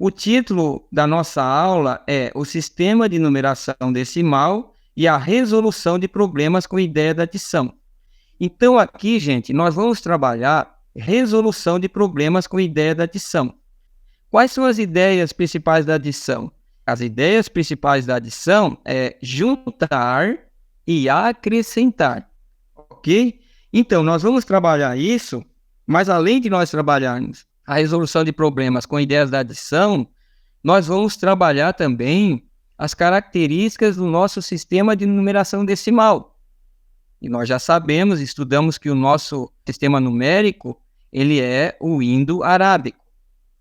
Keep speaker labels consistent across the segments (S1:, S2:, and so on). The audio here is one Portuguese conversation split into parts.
S1: O título da nossa aula é O Sistema de Numeração Decimal e a Resolução de Problemas com Ideia da Adição. Então, aqui, gente, nós vamos trabalhar resolução de problemas com ideia da adição. Quais são as ideias principais da adição? As ideias principais da adição é juntar e acrescentar, ok? Então, nós vamos trabalhar isso, mas além de nós trabalharmos a resolução de problemas com ideias da adição, nós vamos trabalhar também as características do nosso sistema de numeração decimal. E nós já sabemos, estudamos que o nosso sistema numérico, ele é o indo-arábico,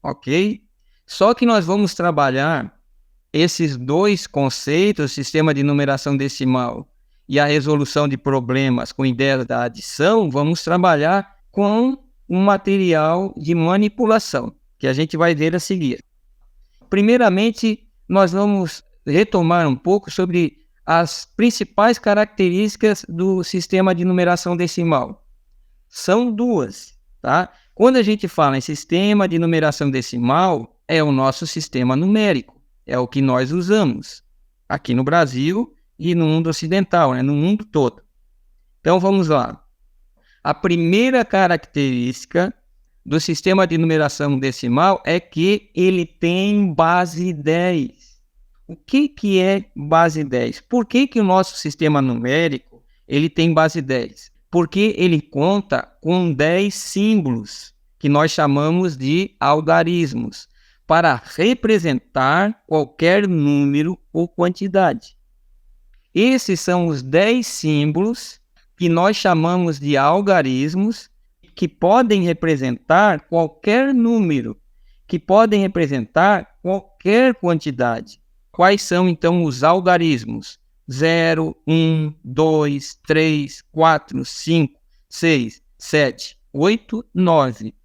S1: ok? Só que nós vamos trabalhar esses dois conceitos, sistema de numeração decimal e a resolução de problemas com ideias da adição, vamos trabalhar com um material de manipulação, que a gente vai ver a seguir. Primeiramente, nós vamos retomar um pouco sobre as principais características do sistema de numeração decimal. São duas, tá? Quando a gente fala em sistema de numeração decimal, é o nosso sistema numérico, é o que nós usamos aqui no Brasil e no mundo ocidental, né? No mundo todo. Então, vamos lá. A primeira característica do sistema de numeração decimal é que ele tem base 10. O que é base 10? Por que o nosso sistema numérico ele tem base 10? Porque ele conta com 10 símbolos, que nós chamamos de algarismos, para representar qualquer número ou quantidade. Esses são os 10 símbolos que nós chamamos de algarismos, que podem representar qualquer número, que podem representar qualquer quantidade. Quais são, então, os algarismos? 0, 1, 2, 3, 4, 5, 6, 7, 8, 9.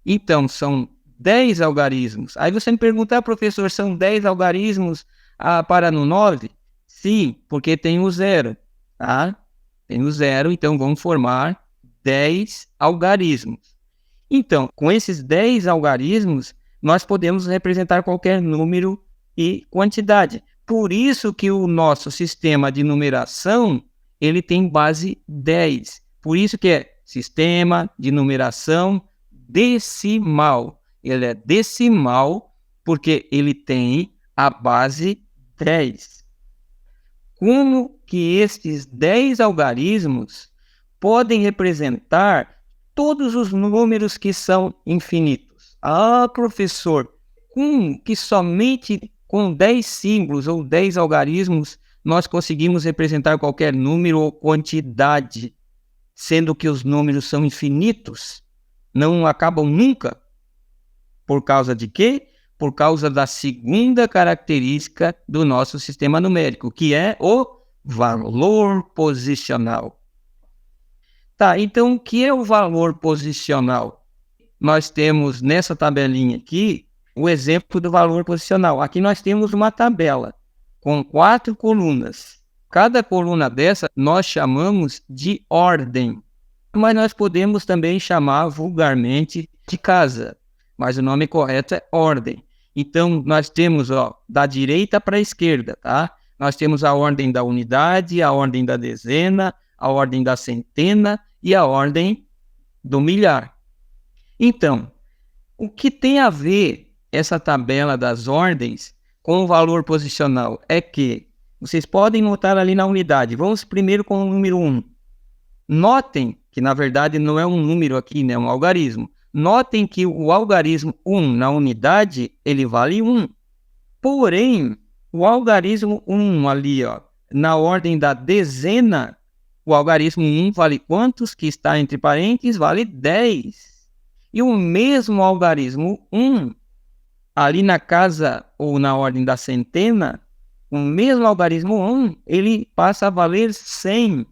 S1: Então, são 10 algarismos. Aí você me pergunta, professor, são 10 algarismos para no 9? Sim, porque tem o 0, tá? Tem o 0, então vamos formar 10 algarismos. Então, com esses 10 algarismos, nós podemos representar qualquer número e quantidade. Por isso que o nosso sistema de numeração, ele tem base 10. Por isso que é sistema de numeração decimal. Ele é decimal porque ele tem a base 10. Como que estes 10 algarismos podem representar todos os números que são infinitos? Ah, professor, que somente com 10 símbolos ou 10 algarismos nós conseguimos representar qualquer número ou quantidade, sendo que os números são infinitos, não acabam nunca. Por causa de quê? Por causa da segunda característica do nosso sistema numérico, que é o valor posicional. Tá, então o que é o valor posicional? Nós temos nessa tabelinha aqui o exemplo do valor posicional. Aqui nós temos uma tabela com 4 colunas. Cada coluna dessa nós chamamos de ordem, mas nós podemos também chamar vulgarmente de casa, mas o nome correto é ordem. Então, nós temos da direita para a esquerda, tá? Nós temos a ordem da unidade, a ordem da dezena, a ordem da centena e a ordem do milhar. Então, o que tem a ver essa tabela das ordens com o valor posicional é que vocês podem notar ali na unidade. Vamos primeiro com o número 1. Notem que, na verdade, não é um número aqui, né? É um algarismo. Notem que o algarismo 1 na unidade, ele vale 1. Porém, o algarismo 1 ali, na ordem da dezena, o algarismo 1 vale quantos? Que está entre parênteses, vale 10. E o mesmo algarismo 1, ali na casa ou na ordem da centena, o mesmo algarismo 1, ele passa a valer 100.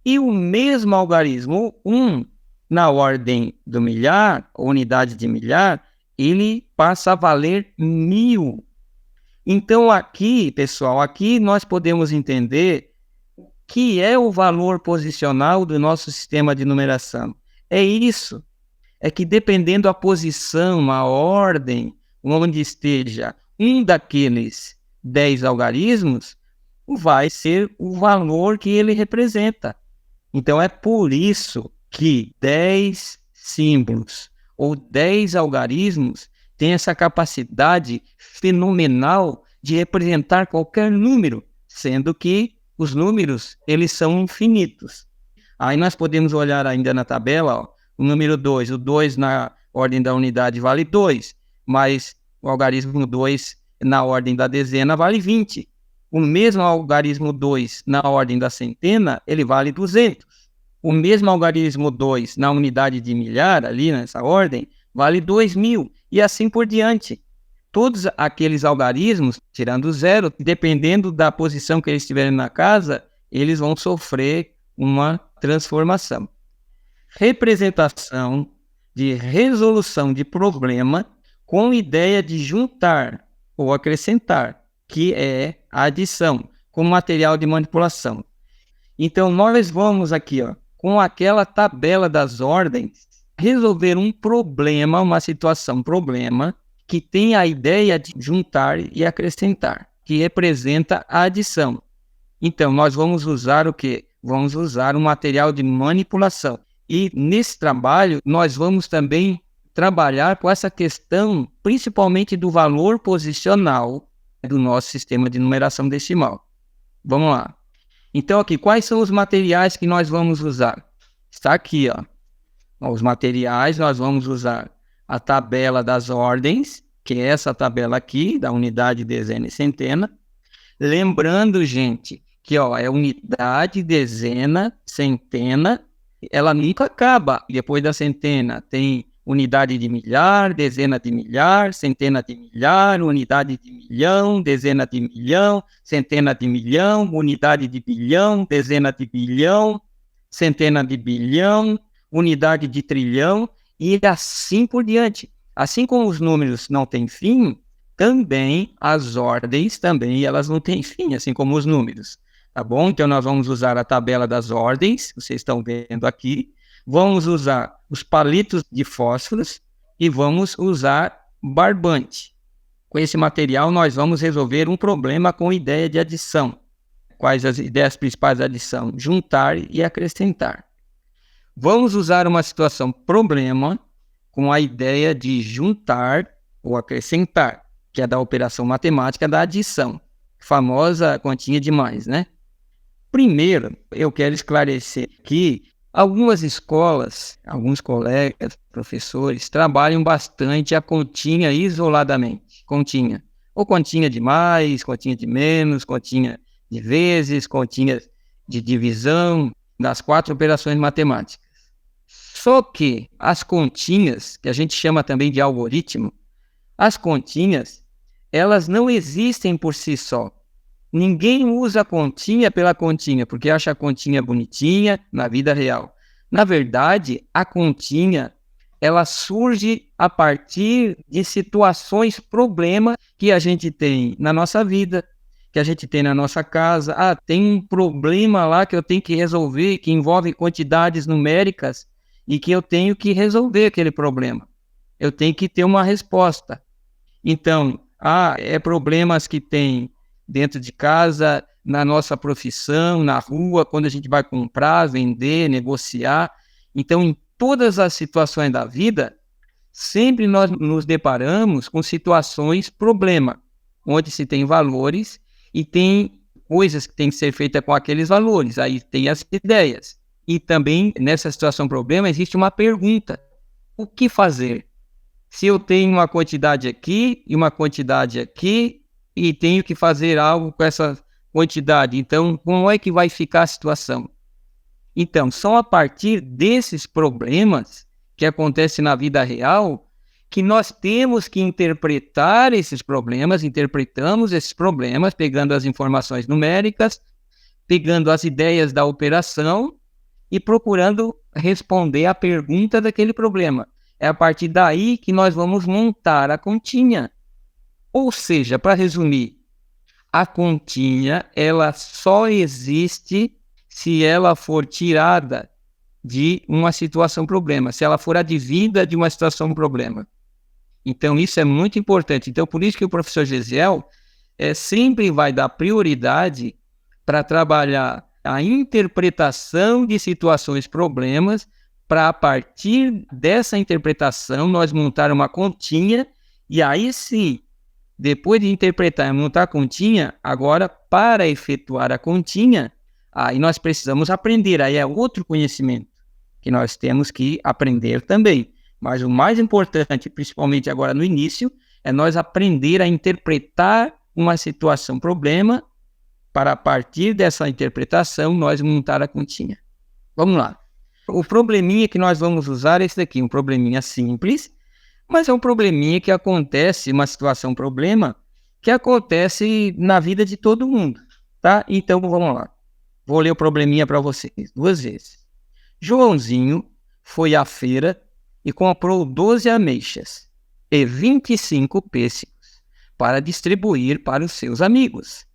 S1: E o mesmo algarismo 1, na ordem do milhar, ou unidade de milhar, ele passa a valer 1000. Então aqui, pessoal, aqui nós podemos entender o que é o valor posicional do nosso sistema de numeração. É isso. É que dependendo da posição, a ordem, onde esteja um daqueles 10 algarismos, vai ser o valor que ele representa. Então, é por isso que 10 símbolos ou 10 algarismos têm essa capacidade fenomenal de representar qualquer número, sendo que os números, eles são infinitos. Aí nós podemos olhar ainda na tabela, ó, o número 2. O 2 na ordem da unidade vale 2, mas o algarismo 2 na ordem da dezena vale 20. O mesmo algarismo 2 na ordem da centena, ele vale 200. O mesmo algarismo 2 na unidade de milhar, ali nessa ordem, vale 2.000, e assim por diante. Todos aqueles algarismos, tirando o zero, dependendo da posição que eles estiverem na casa, eles vão sofrer uma transformação. Representação de resolução de problema com ideia de juntar ou acrescentar, que é a adição, como material de manipulação. Então, nós vamos aqui, ó, com aquela tabela das ordens, resolver um problema, uma situação problema, que tem a ideia de juntar e acrescentar, que representa a adição. Então, nós vamos usar o quê? Vamos usar um material de manipulação. E nesse trabalho, nós vamos também trabalhar com essa questão, principalmente do valor posicional do nosso sistema de numeração decimal. Vamos lá. Então, aqui, quais são os materiais que nós vamos usar? Está aqui, ó. Os materiais, nós vamos usar a tabela das ordens, que é essa tabela aqui, da unidade, dezena e centena. Lembrando, gente, que ó, é unidade, dezena, centena, ela nunca acaba. Depois da centena tem unidade de milhar, dezena de milhar, centena de milhar, unidade de milhão, dezena de milhão, centena de milhão, unidade de bilhão, dezena de bilhão, centena de bilhão, unidade de trilhão e assim por diante. Assim como os números não têm fim, também as ordens também elas não têm fim, assim como os números. Tá bom? Então nós vamos usar a tabela das ordens, vocês estão vendo aqui. Vamos usar os palitos de fósforos e vamos usar barbante. Com esse material nós vamos resolver um problema com ideia de adição. Quais as ideias principais da adição? Juntar e acrescentar. Vamos usar uma situação problema com a ideia de juntar ou acrescentar, que é da operação matemática da adição. Famosa continha de mais, né? Primeiro, eu quero esclarecer que algumas escolas, alguns colegas, professores, trabalham bastante a continha isoladamente. Continha. Ou continha de mais, continha de menos, continha de vezes, continha de divisão, das 4 operações matemáticas. Só que as continhas, que a gente chama também de algoritmo, as continhas, elas não existem por si só. Ninguém usa a continha pela continha, porque acha a continha bonitinha na vida real. Na verdade, a continha, ela surge a partir de situações, problemas que a gente tem na nossa vida, que a gente tem na nossa casa. Ah, tem um problema lá que eu tenho que resolver, que envolve quantidades numéricas e que eu tenho que resolver aquele problema. Eu tenho que ter uma resposta. Então, problemas que tem dentro de casa, na nossa profissão, na rua, quando a gente vai comprar, vender, negociar. Então, em todas as situações da vida, sempre nós nos deparamos com situações problema, onde se tem valores e tem coisas que têm que ser feitas com aqueles valores. Aí tem as ideias. E também, nessa situação problema, existe uma pergunta. O que fazer? Se eu tenho uma quantidade aqui e uma quantidade aqui, e tenho que fazer algo com essa quantidade. Então, como é que vai ficar a situação? Então, são a partir desses problemas que acontecem na vida real que nós temos que interpretar esses problemas, interpretamos esses problemas, pegando as informações numéricas, pegando as ideias da operação e procurando responder a pergunta daquele problema. É a partir daí que nós vamos montar a continha. Ou seja, para resumir, a continha ela só existe se ela for tirada de uma situação problema, se ela for advinda de uma situação problema. Então, isso é muito importante. Então, por isso que o professor Gesiel sempre vai dar prioridade para trabalhar a interpretação de situações, problemas, para a partir dessa interpretação nós montar uma continha e aí sim, depois de interpretar e montar a continha, agora para efetuar a continha, aí nós precisamos aprender, aí é outro conhecimento que nós temos que aprender também. Mas o mais importante, principalmente agora no início, é nós aprender a interpretar uma situação, problema, para a partir dessa interpretação nós montar a continha. Vamos lá. O probleminha que nós vamos usar é esse daqui, um probleminha simples, mas é um probleminha que acontece, uma situação, problema, que acontece na vida de todo mundo, tá? Então, vamos lá. Vou ler o probleminha para vocês 2 vezes. Joãozinho foi à feira e comprou 12 ameixas e 25 pêssegos para distribuir para os seus amigos.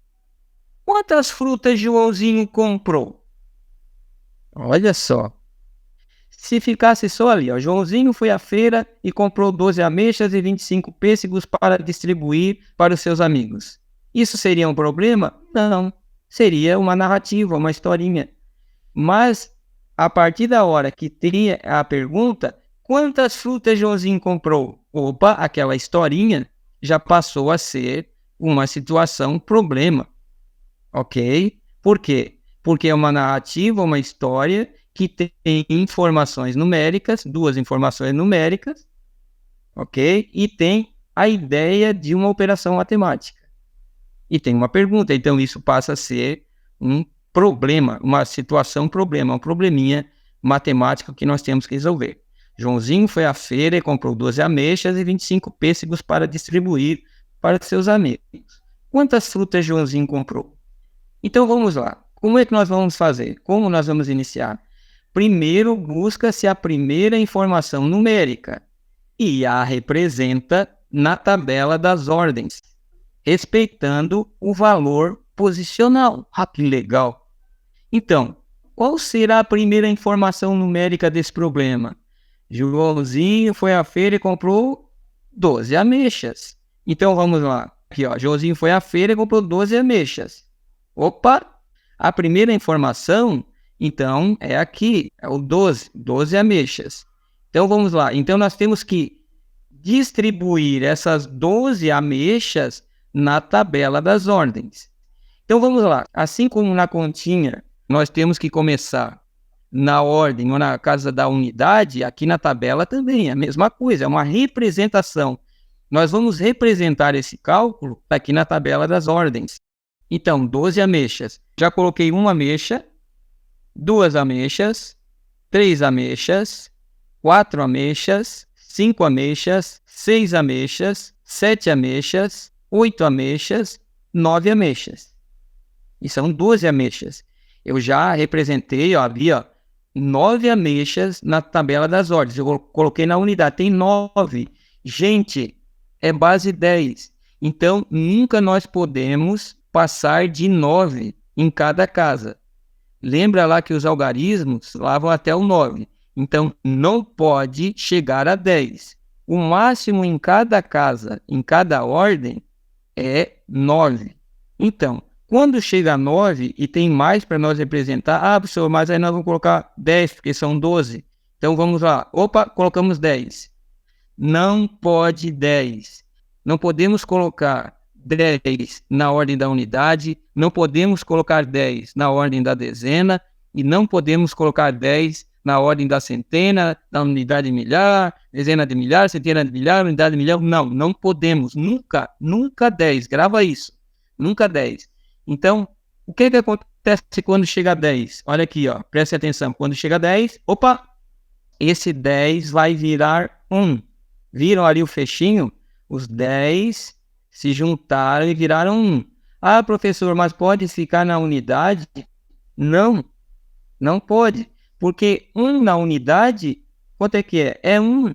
S1: Quantas frutas Joãozinho comprou? Olha só. Se ficasse só ali, ó, Joãozinho foi à feira e comprou 12 ameixas e 25 pêssegos para distribuir para os seus amigos. Isso seria um problema? Não. Seria uma narrativa, uma historinha. Mas, a partir da hora que teria a pergunta, quantas frutas Joãozinho comprou? Opa, aquela historinha já passou a ser uma situação, problema. Ok? Por quê? Porque é uma narrativa, uma história que tem informações numéricas, 2 informações numéricas, ok? E tem a ideia de uma operação matemática. E tem uma pergunta, então isso passa a ser um problema, uma situação, problema, um probleminha matemático que nós temos que resolver. Joãozinho foi à feira e comprou 12 ameixas e 25 pêssegos para distribuir para seus amigos. Quantas frutas Joãozinho comprou? Então vamos lá. Como é que nós vamos fazer? Como nós vamos iniciar? Primeiro, busca-se a primeira informação numérica e a representa na tabela das ordens, respeitando o valor posicional. Ah, que legal! Então, qual será a primeira informação numérica desse problema? Joãozinho foi à feira e comprou 12 ameixas. Então vamos lá. Aqui, ó, Joãozinho foi à feira e comprou 12 ameixas. Opa! A primeira informação, então, é aqui, é o 12 ameixas. Então, vamos lá. Então, nós temos que distribuir essas 12 ameixas na tabela das ordens. Então, vamos lá. Assim como na continha, nós temos que começar na ordem ou na casa da unidade, aqui na tabela também é a mesma coisa, é uma representação. Nós vamos representar esse cálculo aqui na tabela das ordens. Então, 12 ameixas. Já coloquei uma ameixa, 2 ameixas, 3 ameixas, 4 ameixas, 5 ameixas, 6 ameixas, 7 ameixas, 8 ameixas, 9 ameixas. E são 12 ameixas. Eu já representei, ó, ali, ó, 9 ameixas na tabela das ordens. Eu coloquei na unidade, tem 9. Gente, é base 10. Então, nunca nós podemos passar de 9 em cada casa. Lembra lá que os algarismos lá vão até o 9. Então, não pode chegar a 10. O máximo em cada casa, em cada ordem, é 9. Então, quando chega a 9 e tem mais para nós representar, professor, mas aí nós vamos colocar 10, porque são 12. Então, vamos lá. Opa, colocamos 10. Não pode 10. Não podemos colocar 10 na ordem da unidade, não podemos colocar 10 na ordem da dezena e não podemos colocar 10 na ordem da centena, da unidade de milhar, dezena de milhar, centena de milhar, unidade de milhão. Não podemos. Nunca 10. Grava isso. Nunca 10. Então, o que acontece quando chega a 10? Olha aqui, ó, preste atenção. Quando chega a 10, opa, esse 10 vai virar 1. Viram ali o fechinho? Os 10 se juntaram e viraram 1. Ah, professor, mas pode ficar na unidade? Não pode. Porque 1 na unidade, quanto é que é? É 1.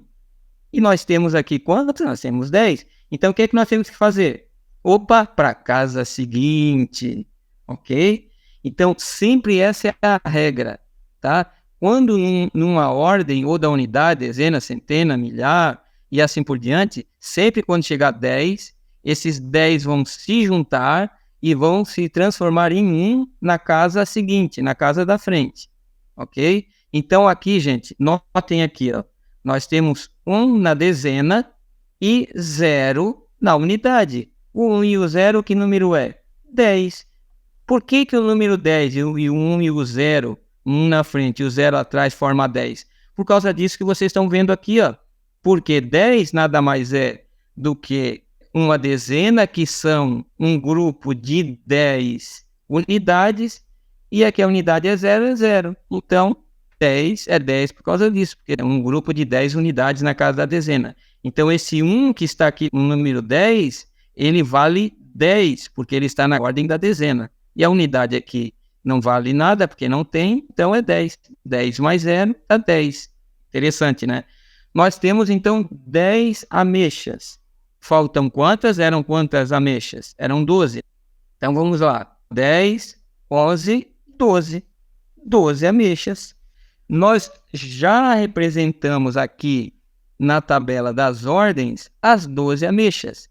S1: E nós temos aqui quantos? Nós temos 10. Então, o que é que nós temos que fazer? Opa, para a casa seguinte. Ok? Então, sempre essa é a regra. Tá? Quando numa ordem ou da unidade, dezena, centena, milhar, e assim por diante, sempre quando chegar 10, esses 10 vão se juntar e vão se transformar em 1 na casa seguinte, na casa da frente, ok? Então aqui, gente, notem aqui, ó, nós temos 1 na dezena e 0 na unidade. O 1 e o 0, que número é? 10. Por que o número 10 e o 1 e o 0, 1 na frente e o 0 atrás, forma 10? Por causa disso que vocês estão vendo aqui, ó. Porque 10 nada mais é do que uma dezena, que são um grupo de 10 unidades, e aqui a unidade é 0, é 0. Então, 10 é 10 por causa disso, porque é um grupo de 10 unidades na casa da dezena. Então, esse 1 que está aqui no número 10, ele vale 10, porque ele está na ordem da dezena. E a unidade aqui não vale nada, porque não tem, então é 10. 10 mais 0 dá 10. Interessante, né? Nós temos, então, 10 ameixas. Faltam quantas? Eram quantas ameixas? Eram 12. Então, vamos lá. 10, 11, 12. 12 ameixas. Nós já representamos aqui na tabela das ordens as 12 ameixas.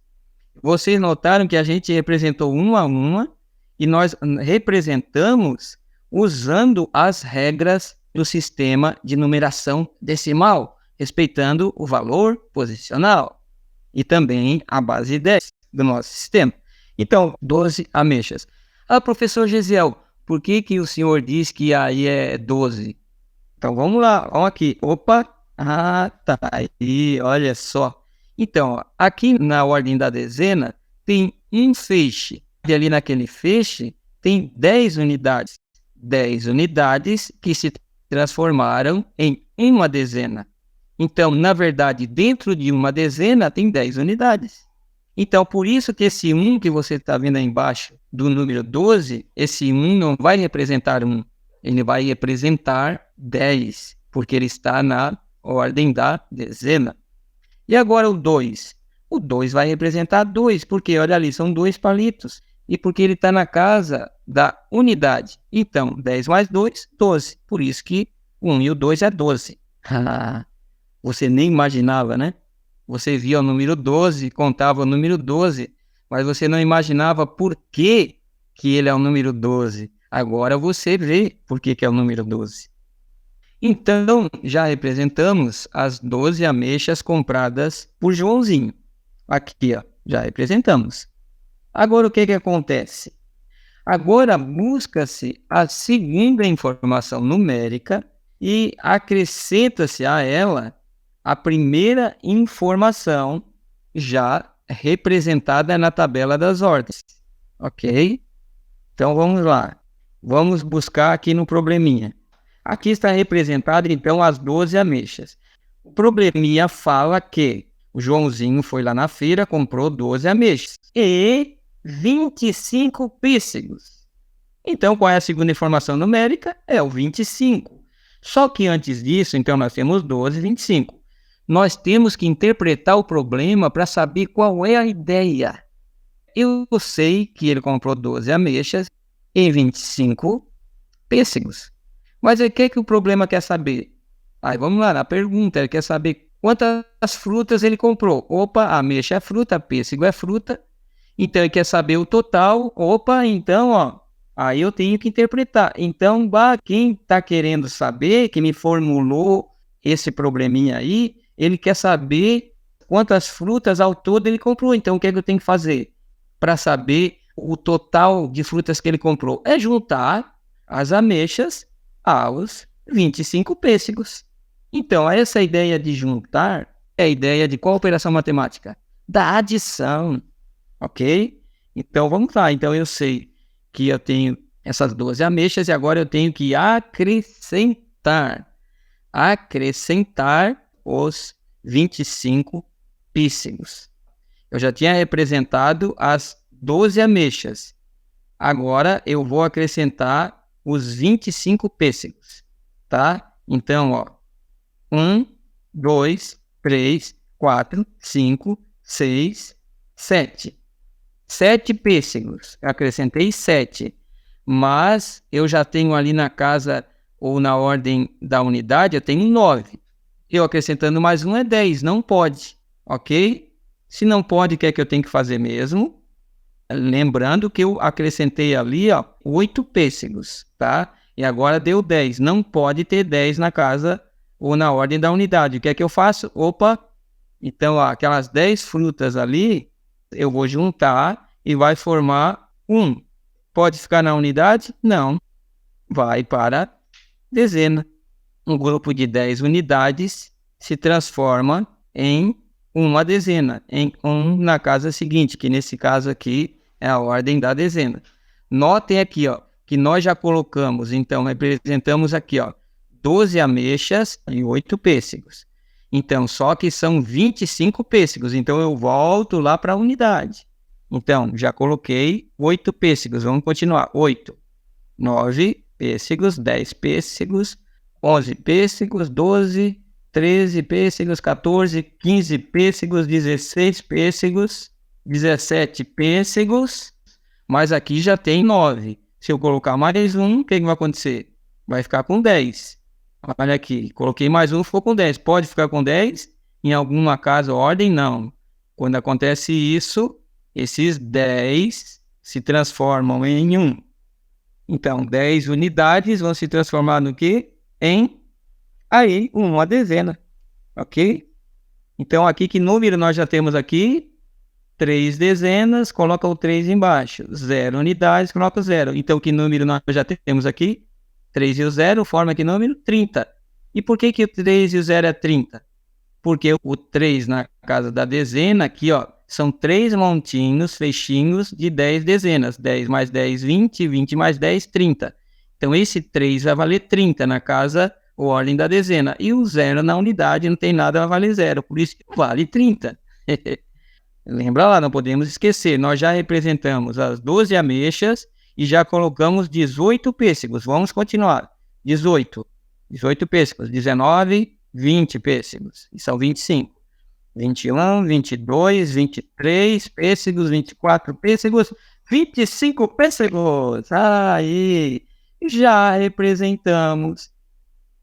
S1: Vocês notaram que a gente representou uma a uma e nós representamos usando as regras do sistema de numeração decimal, respeitando o valor posicional e também a base 10 do nosso sistema. Então, 12 ameixas. Ah, professor Gesiel, por que o senhor diz que aí é 12? Então, vamos lá, vamos aqui. Opa, tá aí, olha só. Então, ó, aqui na ordem da dezena tem um feixe. E ali naquele feixe tem 10 unidades. 10 unidades que se transformaram em uma dezena. Então, na verdade, dentro de uma dezena tem 10 unidades. Então, por isso que esse 1 que você está vendo aí embaixo do número 12, esse 1 não vai representar 1. Ele vai representar 10, porque ele está na ordem da dezena. E agora o 2. O 2 vai representar 2, porque olha ali, são 2 palitos. E porque ele está na casa da unidade. Então, 10 mais 2, 12. Por isso que o 1 e o 2 é 12. Você nem imaginava, né? Você via o número 12, contava o número 12, mas você não imaginava por que ele é o número 12. Agora você vê por que é o número 12. Então, já representamos as 12 ameixas compradas por Joãozinho. Aqui, ó, já representamos. Agora, o que acontece? Agora, busca-se a segunda informação numérica e acrescenta-se a ela a primeira informação já representada na tabela das ordens. Ok? Então, vamos lá. Vamos buscar aqui no probleminha. Aqui está representado, então, as 12 ameixas. O probleminha fala que o Joãozinho foi lá na feira, comprou 12 ameixas e 25 pêssegos. Então, qual é a segunda informação numérica? É o 25. Só que antes disso, então, nós temos 12 e 25. Nós temos que interpretar o problema para saber qual é a ideia. Eu sei que ele comprou 12 ameixas e 25 pêssegos. Mas o que o problema quer saber? Aí vamos lá, na pergunta, ele quer saber quantas frutas ele comprou. Opa, ameixa é fruta, pêssego é fruta. Então ele quer saber o total. Opa, então, ó, aí eu tenho que interpretar. Então, quem está querendo saber, que me formulou esse probleminha aí, ele quer saber quantas frutas ao todo ele comprou. Então, o que eu tenho que fazer para saber o total de frutas que ele comprou? É juntar as ameixas aos 25 pêssegos. Então, essa ideia de juntar é a ideia de qual operação matemática? Da adição, ok? Então, vamos lá. Então, eu sei que eu tenho essas 12 ameixas e agora eu tenho que acrescentar os 25 pêssegos. Eu já tinha representado as 12 ameixas. Agora, eu vou acrescentar os 25 pêssegos, tá? Então, ó, 1, 2, 3, 4, 5, 6, 7. 7 pêssegos. Eu acrescentei 7. Mas eu já tenho ali na casa ou na ordem da unidade, eu tenho 9. Eu acrescentando mais um é 10, não pode. ok? Se não pode, o que é que eu tenho que fazer mesmo? Lembrando que eu acrescentei ali, ó, 8 pêssegos, tá? E agora deu 10. Não pode ter 10 na casa ou na ordem da unidade. O que é que eu faço? Opa! Então, ó, aquelas 10 frutas ali, eu vou juntar e vai formar 1. Pode ficar na unidade? Não. Vai para dezena. Um grupo de 10 unidades se transforma em uma dezena, em 1 na casa seguinte, que nesse caso aqui é a ordem da dezena. Notem aqui, ó, que nós já colocamos, então, representamos aqui, ó, 12 ameixas e 8 pêssegos. Então, só que são 25 pêssegos, então eu volto lá para a unidade. Então, já coloquei 8 pêssegos, vamos continuar. 8, 9 pêssegos, 10 pêssegos, 11 pêssegos, 12, 13 pêssegos, 14, 15 pêssegos, 16 pêssegos, 17 pêssegos, mas aqui já tem 9. Se eu colocar mais um, o que vai acontecer? Vai ficar com 10. Olha aqui, coloquei mais um, ficou com 10. Pode ficar com 10? Em alguma casa, ordem? Não. Quando acontece isso, esses 10 se transformam em 1. Então, 10 unidades vão se transformar no quê? Em, aí, uma dezena, ok? Então, aqui, que número nós já temos aqui? 3 dezenas, coloca o 3 embaixo. 0 unidades, coloca o 0. Então, que número nós já temos aqui? 3 e o 0 forma que número? 30. E por que que o 3 e o 0 é 30? Porque o 3 na casa da dezena, aqui, ó, são 3 montinhos, fechinhos de 10 dezenas. 10 mais 10, 20, 20 mais 10, 30. Então, esse 3 vai valer 30 na casa ou ordem da dezena. E o 0 na unidade não tem nada, vai valer 0. Por isso que vale 30. Lembra lá, não podemos esquecer. Nós já representamos as 12 ameixas e já colocamos 18 pêssegos. Vamos continuar. 18 pêssegos. 19, 20 pêssegos. E são 25. 21, 22, 23 pêssegos, 24 pêssegos, 25 pêssegos. Aí, já representamos.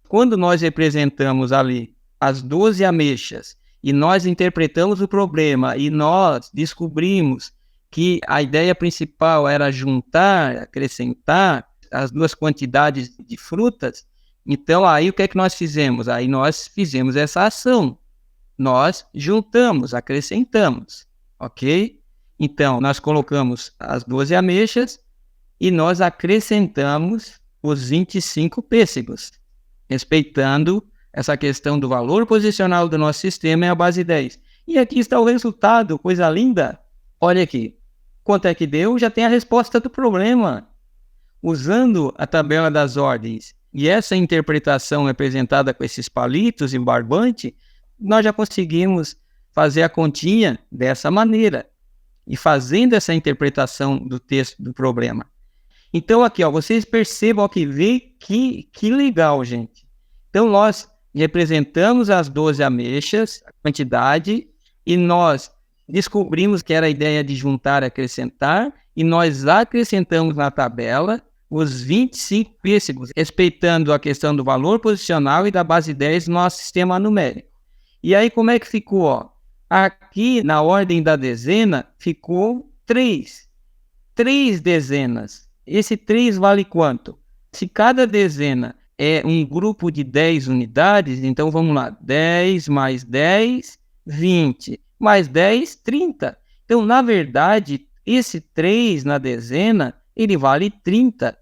S1: Quando nós representamos ali as 12 ameixas e nós interpretamos o problema e nós descobrimos que a ideia principal era juntar, acrescentar as duas quantidades de frutas, então aí o que é que nós fizemos? Aí nós fizemos essa ação. Nós juntamos, acrescentamos, ok? Então, nós colocamos as 12 ameixas e nós acrescentamos os 25 pêssegos, respeitando essa questão do valor posicional do nosso sistema é a base 10. E aqui está o resultado, coisa linda. Olha aqui, quanto é que deu? Já tem a resposta do problema. Usando a tabela das ordens e essa interpretação representada com esses palitos em barbante, nós já conseguimos fazer a continha dessa maneira e fazendo essa interpretação do texto do problema. Então aqui, ó, vocês percebam que que legal, gente. Então nós representamos as 12 ameixas, a quantidade, e nós descobrimos que era a ideia de juntar e acrescentar, e nós acrescentamos na tabela os 25 pêssegos, respeitando a questão do valor posicional e da base 10 do nosso sistema numérico. E aí, como é que ficou? Ó? Aqui, na ordem da dezena, ficou 3. 3 dezenas. Esse 3 vale quanto? Se cada dezena é um grupo de 10 unidades, então vamos lá. 10 mais 10, 20. Mais 10, 30. Então, na verdade, esse 3 na dezena, ele vale 30.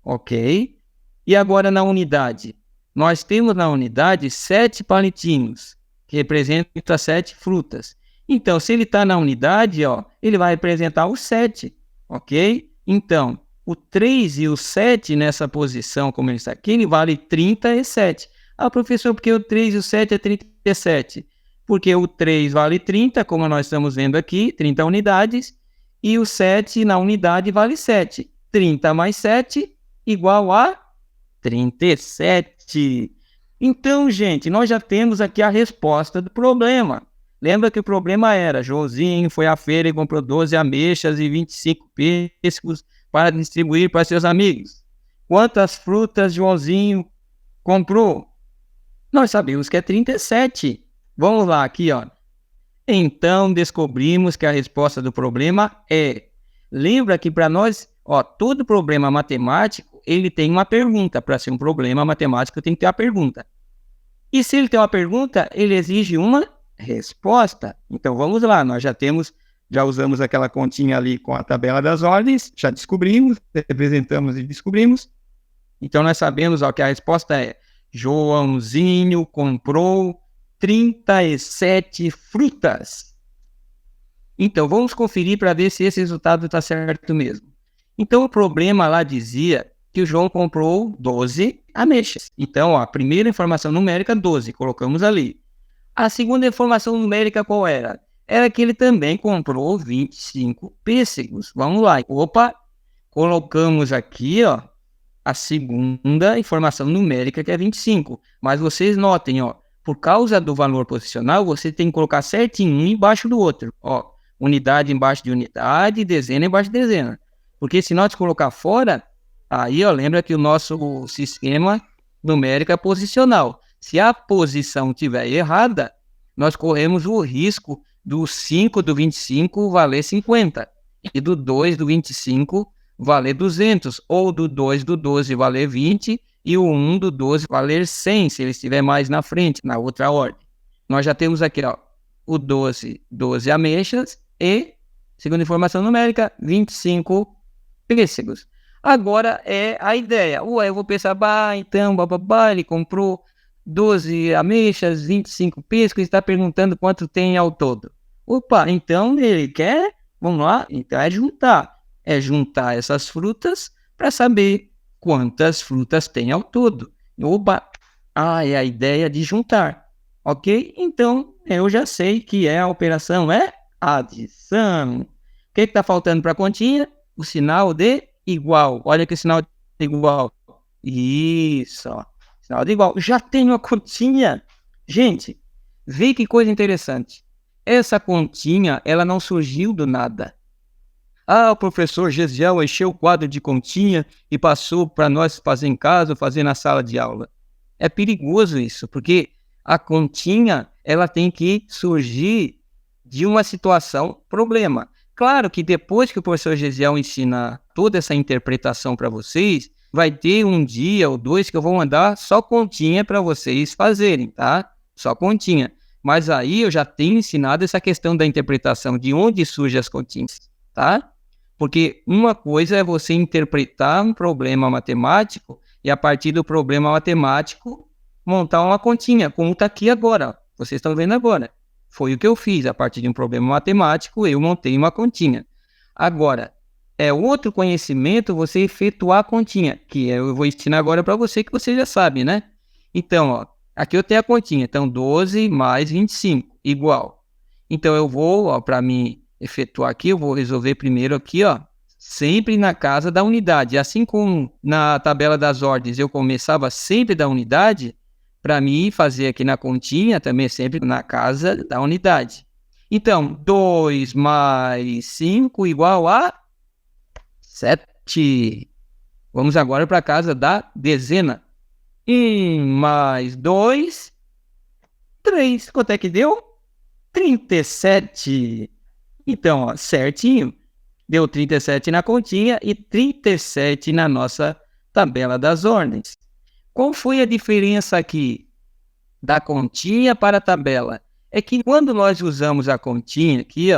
S1: Ok? E agora na unidade? Nós temos na unidade 7 palitinhos, que representa 7 frutas. Então, se ele está na unidade, ó, ele vai representar o 7, ok? Então, o 3 e o 7 nessa posição, como ele está aqui, ele vale 37. Ah, professor, porque o 3 e o 7 é 37? Porque o 3 vale 30, como nós estamos vendo aqui, 30 unidades, e o 7 na unidade vale 7. 30 mais 7 igual a 37. Então, gente, nós já temos aqui a resposta do problema. Lembra que o problema era: Joãozinho foi à feira e comprou 12 ameixas e 25 pêssegos para distribuir para seus amigos. Quantas frutas Joãozinho comprou? Nós sabemos que é 37. Vamos lá, aqui, ó. Então descobrimos que a resposta do problema é... Lembra que para nós, todo problema matemático, ele tem uma pergunta. Para ser um problema matemático, tem que ter a pergunta. E se ele tem uma pergunta, ele exige uma resposta. Então vamos lá, nós já usamos aquela continha ali com a tabela das ordens, já descobrimos, representamos e descobrimos. Então nós sabemos que a resposta é: Joãozinho comprou 37 frutas. Então vamos conferir para ver se esse resultado está certo mesmo. Então o problema lá dizia que o João comprou 12 ameixas. Então a primeira informação numérica, 12, colocamos ali. A segunda informação numérica qual era? Era que ele também comprou 25 pêssegos. Vamos lá. Opa, colocamos aqui, a segunda informação numérica, que é 25. Mas vocês notem, por causa do valor posicional, você tem que colocar certinho um embaixo do outro. Unidade embaixo de unidade, dezena embaixo de dezena. Porque se nós colocar fora, aí, lembra que o nosso sistema numérico é posicional. Se a posição estiver errada, nós corremos o risco do 5 do 25 valer 50, e do 2 do 25 valer 200, ou do 2 do 12 valer 20, e o 1 do 12 valer 100, se ele estiver mais na frente, na outra ordem. Nós já temos aqui, o 12 ameixas, e, segundo informação numérica, 25 pêssegos. Agora é a ideia. Eu vou pensar, então, ele comprou 12 ameixas, 25 pêssegos, está perguntando quanto tem ao todo. Então ele quer, vamos lá, então é juntar. É juntar essas frutas para saber quantas frutas tem ao todo. É a ideia de juntar. Ok? Então eu já sei que a operação é adição. O que está faltando para a continha? O sinal de igual. Olha que sinal de igual. Isso, sinal de igual. Já tenho a continha. Gente, vê que coisa interessante. Essa continha, ela não surgiu do nada. O professor Gesiel encheu o quadro de continha e passou para nós fazer em casa ou fazer na sala de aula. É perigoso isso, porque a continha, ela tem que surgir de uma situação, problema. Claro que depois que o professor Gesiel ensina toda essa interpretação para vocês, vai ter um dia ou dois que eu vou mandar só continha para vocês fazerem, tá? Só continha. Mas aí eu já tenho ensinado essa questão da interpretação, de onde surgem as continhas, tá? Porque uma coisa é você interpretar um problema matemático e a partir do problema matemático montar uma continha, como está aqui agora. Vocês estão vendo agora. Foi o que eu fiz. A partir de um problema matemático, eu montei uma continha. Agora, é outro conhecimento você efetuar a continha, que eu vou ensinar agora para você, que você já sabe, né? Então, aqui eu tenho a continha. Então, 12 mais 25, igual. Então, eu vou, para mim efetuar aqui, eu vou resolver primeiro aqui, sempre na casa da unidade. Assim como na tabela das ordens eu começava sempre da unidade, para mim fazer aqui na continha também sempre na casa da unidade. Então, 2 mais 5 igual a 7. Vamos agora para a casa da dezena. 1 mais 2, 3. Quanto é que deu? 37. Então, certinho. Deu 37 na continha e 37 na nossa tabela das ordens. Qual foi a diferença aqui da continha para a tabela? É que quando nós usamos a continha aqui,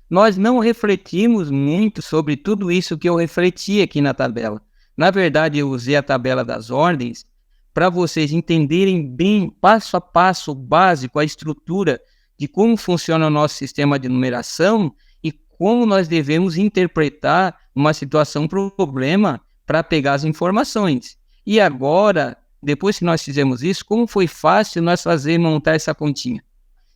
S1: nós não refletimos muito sobre tudo isso que eu refleti aqui na tabela. Na verdade, eu usei a tabela das ordens para vocês entenderem bem, passo a passo, o básico, a estrutura de como funciona o nosso sistema de numeração e como nós devemos interpretar uma situação, problema, para pegar as informações. E agora, depois que nós fizemos isso, como foi fácil nós montar essa continha?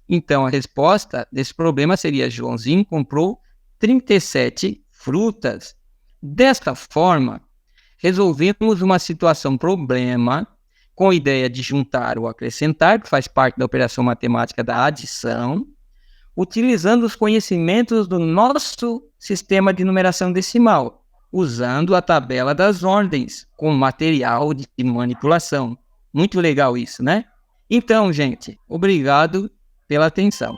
S1: Então, a resposta desse problema seria: Joãozinho comprou 37 frutas. Desta forma, resolvemos uma situação, problema, com a ideia de juntar ou acrescentar, que faz parte da operação matemática da adição, utilizando os conhecimentos do nosso sistema de numeração decimal, usando a tabela das ordens como material de manipulação. Muito legal isso, né? Então, gente, obrigado pela atenção.